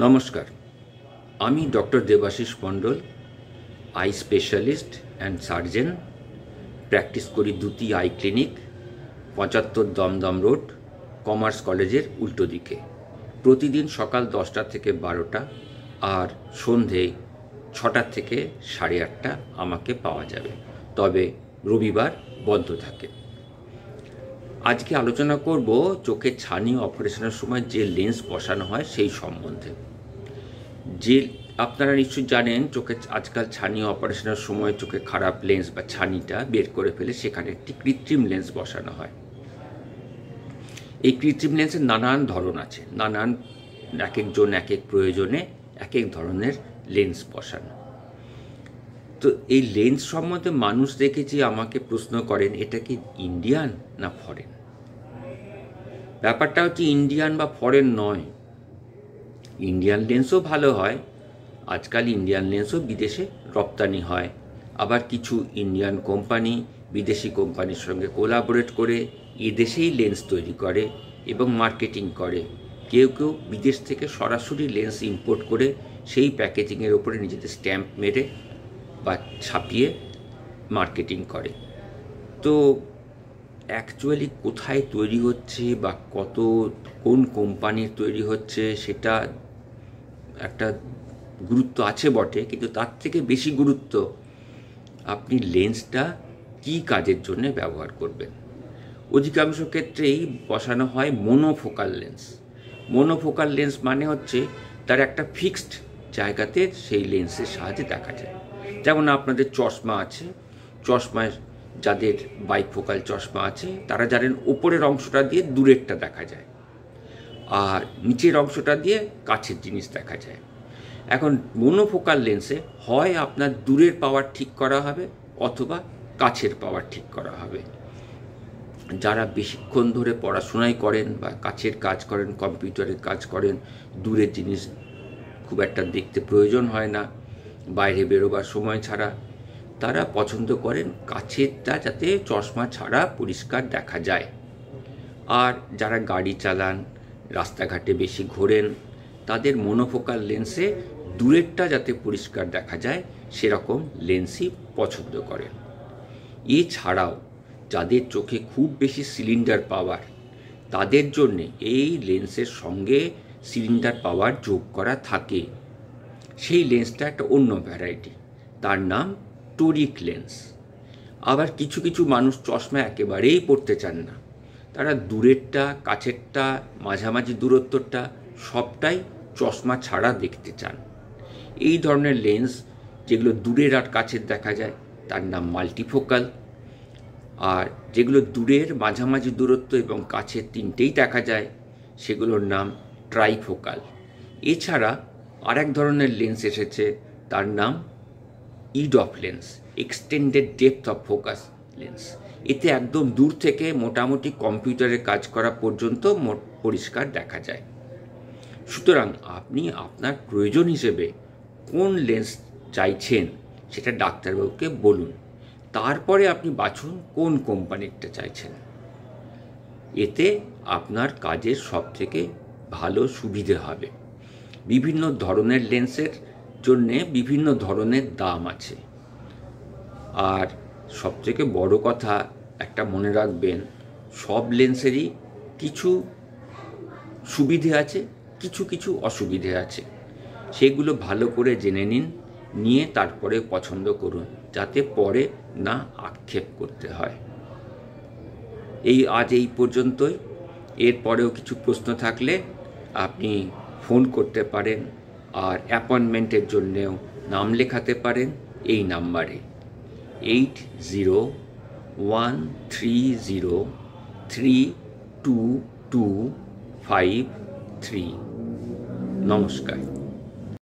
নমস্কার, আমি doctor Debashis Mondal, eye specialist and surgeon. Practice করি Dyuti eye clinic, ৭৫ Dum Dum road, commerce কলেজের উল্টো দিকে। প্রতিদিন সকাল 10টা থেকে 12টা আর সন্ধে 6টা থেকে 8:30 আমাকে পাওয়া যাবে, তবে রবিবার বন্ধ থাকে। আজকে আলোচনা করব চোখের ছানি অপারেশনের সময় যে লেন্স বসানো হয় সেই সম্বন্ধে। যে আপনারা নিশ্চয়ই জানেন, চোখে আজকাল ছানি অপারেশনের সময় চোখে খারাপ লেন্স বা ছানিটা বের করে ফেলে সেখানে একটি কৃত্রিম লেন্স বসানো হয়। এই কৃত্রিম লেন্সের নানান ধরন আছে, এক একজন এক এক প্রয়োজনে এক এক ধরনের লেন্স বসানো। তো এই লেন্স সম্বন্ধে মানুষ দেখেছি আমাকে প্রশ্ন করেন, এটা কি ইন্ডিয়ান না ফরেন? ব্যাপারটা হচ্ছে ইন্ডিয়ান বা ফরেন নয়। ইন্ডিয়ান লেন্সও ভালো হয়, আজকাল ইন্ডিয়ান লেন্সও বিদেশে রপ্তানি হয়। আবার কিছু ইন্ডিয়ান কোম্পানি বিদেশি কোম্পানির সঙ্গে কোলাবোরেট করে এদেশেই লেন্স তৈরি করে এবং মার্কেটিং করে। কেউ কেউ বিদেশ থেকে সরাসরি লেন্স ইম্পোর্ট করে সেই প্যাকেজিংয়ের ওপরে নিজেদের স্ট্যাম্প মেরে বা ছাপিয়ে মার্কেটিং করে। তো অ্যাকচুয়ালি কোথায় তৈরি হচ্ছে বা কোন কোম্পানির তৈরি হচ্ছে সেটা একটা গুরুত্ব আছে বটে, কিন্তু তার থেকে বেশি গুরুত্ব আপনি লেন্সটা কী কাজের জন্য ব্যবহার করবেন। অধিকাংশ ক্ষেত্রেই বসানো হয় মোনোফোকাল লেন্স। মোনোফোকাল লেন্স মানে হচ্ছে তার একটা ফিক্সড জায়গাতে সেই লেন্সের সাহায্যে দেখা যায়। যেমন আপনাদের চশমা আছে, চশমায় যাদের বাইফোকাল চশমা আছে তারা জানেন ওপরের অংশটা দিয়ে দূরেরটা দেখা যায় আর নিচের অংশটা দিয়ে কাছের জিনিস দেখা যায়। এখন মোনোফোকাল লেন্সে হয় আপনার দূরের পাওয়ার ঠিক করা হবে অথবা কাছের পাওয়ার ঠিক করা হবে। যারা বেশিক্ষণ ধরে পড়াশোনাই করেন বা কাছের কাজ করেন, কম্পিউটারের কাজ করেন, দূরের জিনিস খুব একটা দেখতে প্রয়োজন হয় না বাইরে বেরোবার সময় ছাড়া, তারা পছন্দ করেন কাছেরটা যাতে চশমা ছাড়া পরিষ্কার দেখা যায়। আর যারা গাড়ি চালান, রাস্তাঘাটে বেশি ঘোরেন, তাদের মোনোফোকাল লেন্সে দূরেরটা যাতে পরিষ্কার দেখা যায় সেরকম লেন্সই পছন্দ করেন। এছাড়াও যাদের চোখে খুব বেশি সিলিন্ডার পাওয়ার, তাদের জন্যে এই লেন্সের সঙ্গে সিলিন্ডার পাওয়ার যোগ করা থাকে। সেই লেন্সটা একটা অন্য ভ্যারাইটি, তার নাম টোরিক লেন্স। আবার কিছু কিছু মানুষ চশমা একেবারেই পড়তে চান না, তারা দূরেরটা, কাছেরটা, মাঝামাঝি দূরত্বটা সবটাই চশমা ছাড়া দেখতে চান। এই ধরনের লেন্স যেগুলো দূরের আর কাছের দেখা যায় তার নাম মাল্টিফোকাল, আর যেগুলো দূরের, মাঝামাঝি দূরত্ব এবং কাছের তিনটেই দেখা যায় সেগুলোর নাম ট্রাইফোকাল। এছাড়া আরেক ধরনের লেন্স এসেছে, তার নাম EDOF lens, extended depth of focus lens. এতে একদম দূর থেকে মোটামুটি কম্পিউটারে কাজ করা পর্যন্ত পরিষ্কার দেখা যায়। সুতরাং আপনি আপনার প্রয়োজন হিসেবে কোন লেন্স চাইছেন সেটা ডাক্তারবাবুকে বলুন, তারপরে আপনি বাছুন কোন কোম্পানিরটা চাইছেন। এতে আপনার কাজের সবথেকে ভালো সুবিধে হবে। বিভিন্ন ধরনের লেন্সের জন্যে বিভিন্ন ধরনের দাম আছে। আর সবথেকে বড় কথা একটা মনে রাখবেন, সব লেন্সেরই কিছু সুবিধে আছে, কিছু কিছু অসুবিধে আছে। সেগুলো ভালো করে জেনে নিয়ে তারপরে পছন্দ করুন, যাতে পরে না আক্ষেপ করতে হয়। আজ এই পর্যন্তই। এরপরেও কিছু প্রশ্ন থাকলে আপনি ফোন করতে পারেন, আর অ্যাপয়েন্টমেন্টের জন্যেও নাম লেখাতে পারেন এই নাম্বারে 8013032253। নমস্কার।